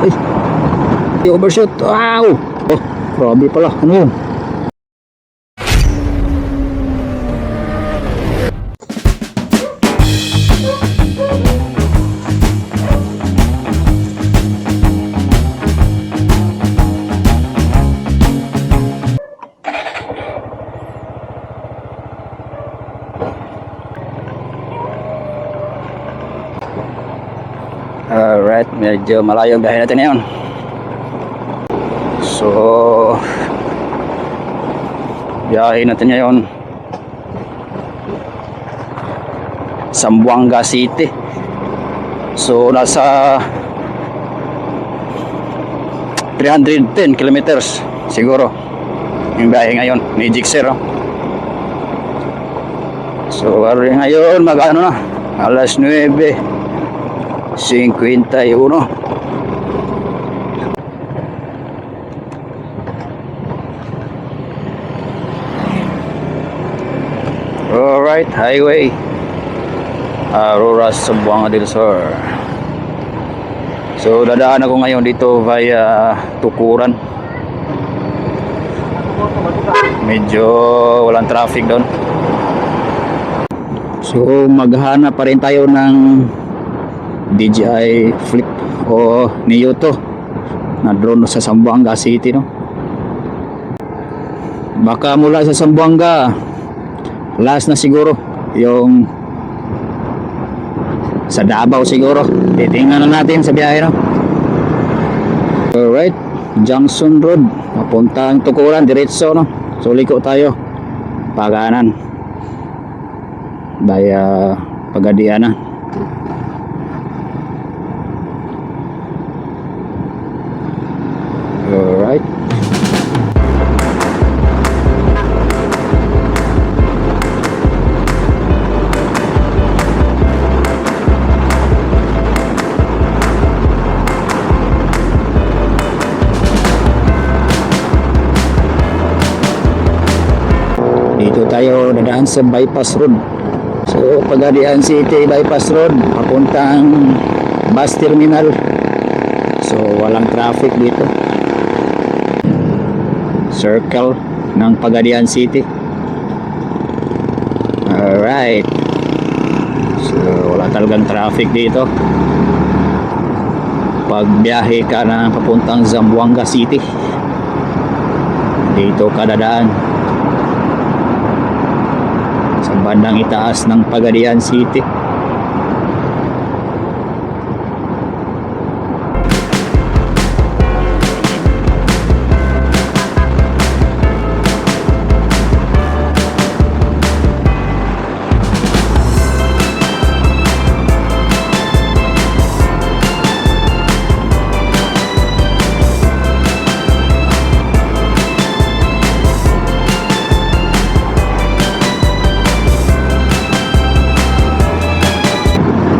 Ay, overshoot. Wow! Oh, grabe pala. Ano yun? Alright, medyo malayo ang biyahe natin ngayon. So, biyahe natin ngayon Zamboanga City. So, nasa 310 kilometers siguro yung biyahe ngayon ni Jixer. So, ngayon mag-ano na, alas 9:51. Alright, highway Aurora, Zamboanga del Sur. So dadaan ako ngayon dito via Tukuran. Medyo walang traffic doon. So maghanap pa rin tayo ng DJI Flip o Neo to na drone sa Zamboanga City, no? Baka mula sa Zamboanga last na siguro yung sa Davao siguro. Titingnan na natin sa biyahe, no? Alright, Junction Road papuntang Tukuran diretso, no? So liko tayo paganan via Pagadiana. Alright. Dito tayo dadaan sa Bypass Road. So Pagadian City Bypass Road papuntang bus terminal. So walang traffic dito. Circle ng Pagadian City. Alright. So wala talagang traffic dito pag biyahe ka na papuntang Zamboanga City. Dito ka dadaan sa bandang itaas ng Pagadian City.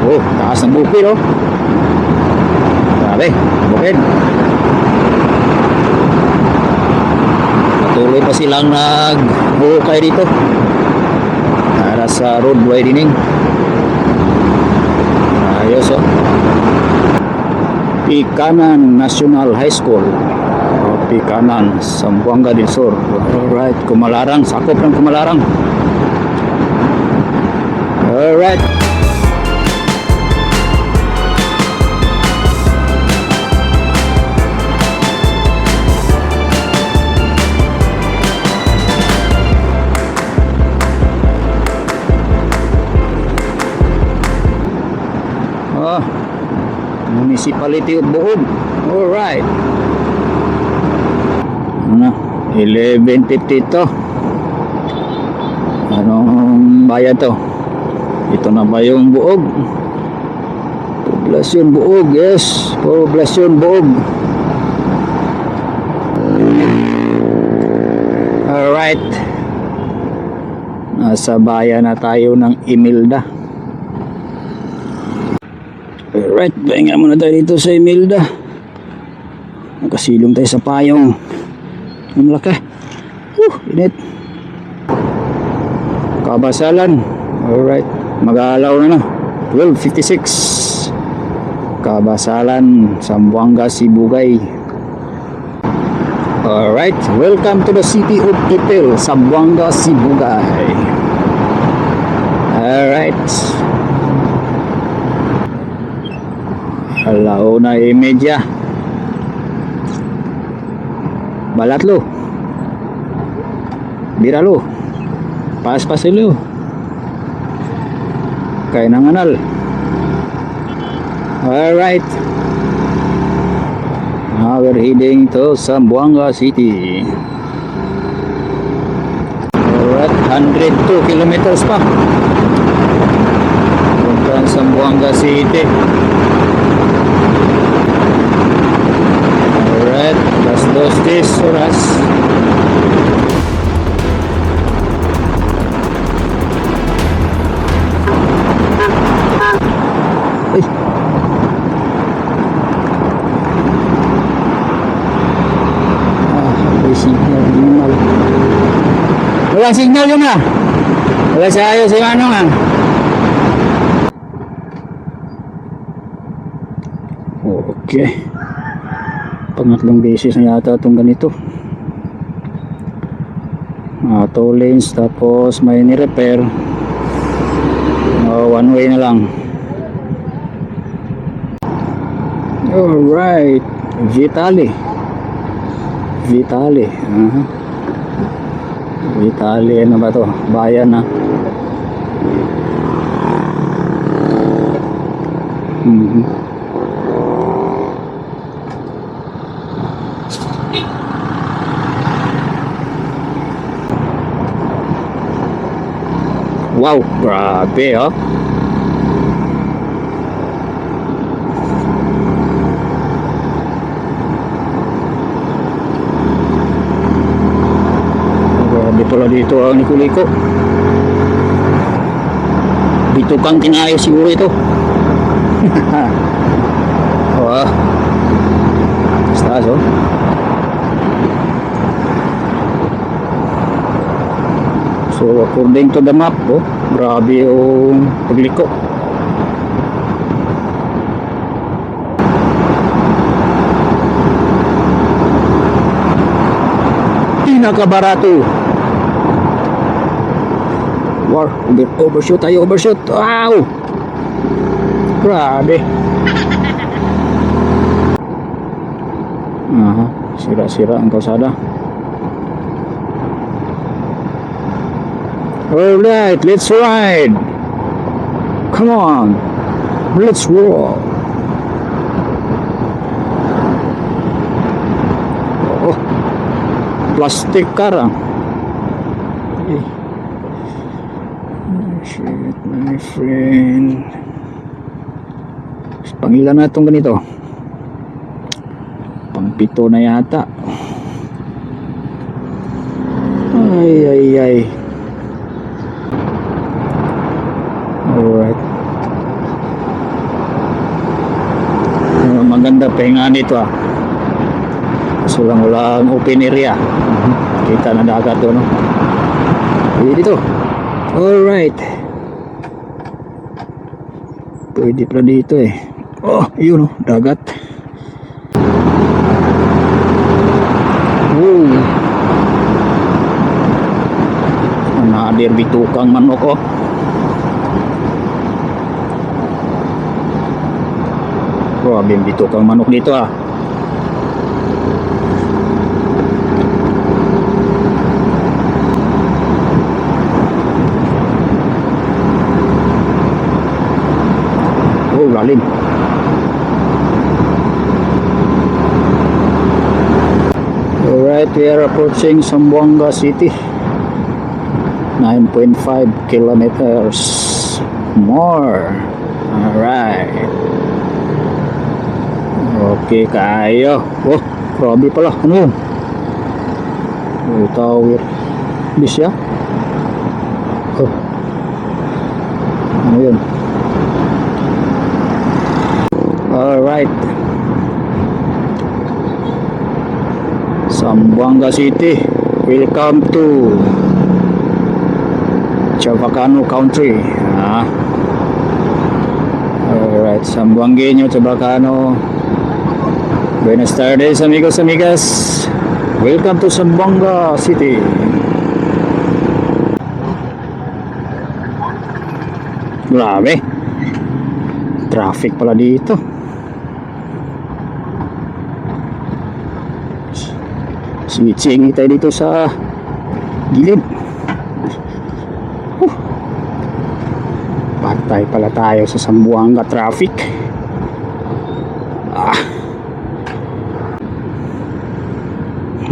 Oh, taas ng bukid, oh. Grabe, bukid. Patuloy pa silang nag-hukay dito para sa road widening. Ayos, oh. Pikanan National High School, Pikanan, Zamboanga del Sur. Alright, Kumalarang, sakop ng Kumalarang. Alright. Municipality of Bohol. Alright. Ano? 11:50 to. Anong bayan to? Ito na ba yung Buog? Poblasyon Buog. Yes, Poblasyon Buog. Alright. Nasa bayan na tayo ng Imelda. Alright, pahinga muna tayo dito sa Imelda. Nakasilong tayo sa payong. Ang laki. Init. Kabasalan. Alright, mag-aalaw na 12:56. Kabasalan, Zamboanga, Sibugay. Alright, welcome to the city of Ipil, Zamboanga, Sibugay. Alright. Alauna imedya. Balatlo. Biralo. Paspasilo. Kay nanganal. Alright. Now we're heading to Zamboanga City. Alright, 102 kilometers pa. Punta Zamboanga City. Alright, las 2 oras. Ay. May signal. Walang signal yun ah. Wala sa ayaw si Manong ah. Okay. Pangatlong beses na yata itong ganito. 2 lanes tapos may ni-repair. One way na lang. Alright. Vitali. Vitali, ano ba to? Bayan na. Wow, grabe oh. Grabe pala dito ang liko-liko. Dito kang tinayos siguro ito. Wah. Taas oh. So according to the map, oh, grabe yung pagliko. Pinakabarato. Wow, overshoot tayo, overshoot. Wow! Grabe. Aha, sira-sira ang kalsada. Alright, let's ride. Come on. Let's roll. Oh, plastic car ah. Okay. Shit, my friend. Pangilan na itong ganito. Pang-7 na yata. Ay. Alright. Maganda pahinga nito ah. So lang wala ang open area. Kita na dagat doon no. Dito. Alright. Pwede pala dito eh. Oh, yun oh, dagat. Wow. Nadir bitukang manok oh. Grabe yung bitukang manok dito ah. Oh, lalim. Alright, we are approaching Zamboanga City. 9.5 kilometers more. Alright. Okay, kayo. Oh, grabe pala. Ano yun? Oh, tower. Bis ya? Oh. Ano yun? Alright. Zamboanga City. Welcome to Chavacano Country. Alright. Sambuangueño, Chabacano. Buenas tardes, amigos, amigas. Welcome to Zamboanga City. Grabe. Traffic pala dito. Switching tayo dito sa gilid. Patay pala tayo sa Zamboanga traffic.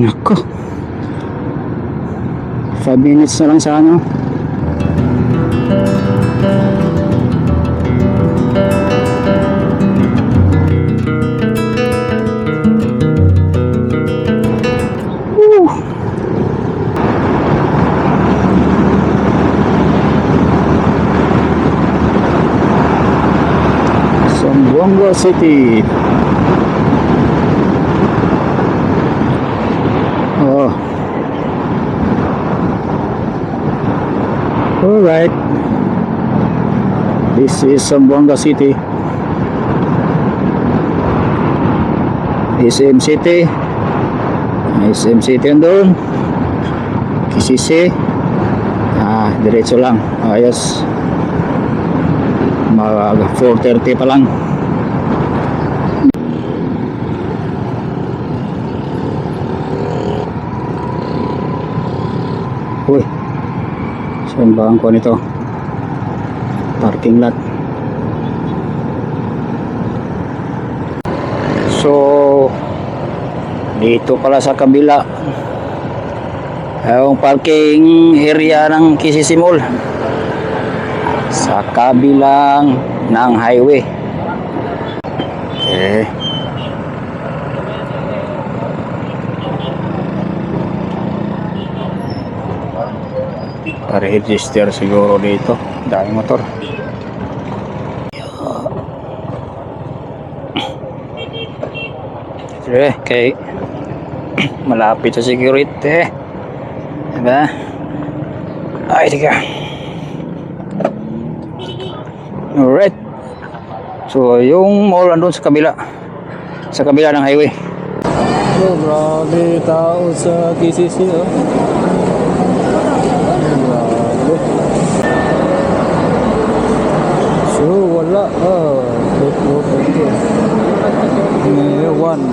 Nako. 5 minutes na lang sa ano. Zamboanga City. Oh. All right. This is Zamboanga City. SM City. SM City andun. Kisisi. Diretso lang. Ayos. Mag 4:30 pa lang. Uy, saan ba ang kuha nito? Parking lot. So, dito pala sa kabila yung parking area ng KCC Mall. Sa kabilang ng highway. Okay. Pa-register siguro dito. Daming motor. Okay. Malapit sa security. Diba? Ay, tiga. Alright. So, yung mall andun sa kabila. Sa kabila ng highway. So, grabe tao sa KCC, oh. So wala one.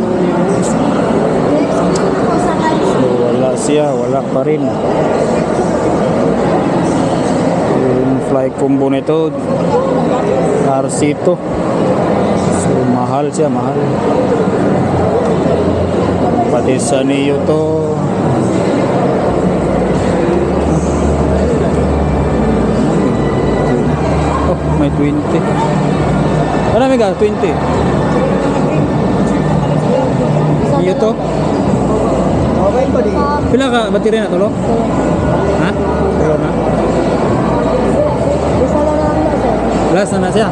So wala siya, wala pa rin. Yung fly combo nito RC to. So mahal siya, mahal. Pati sa Neo to. May 20. Ano mega? 20. Iyo to? Okay pa di. Pila ka battery na tulo? Ha? Tulo na? Last na siya.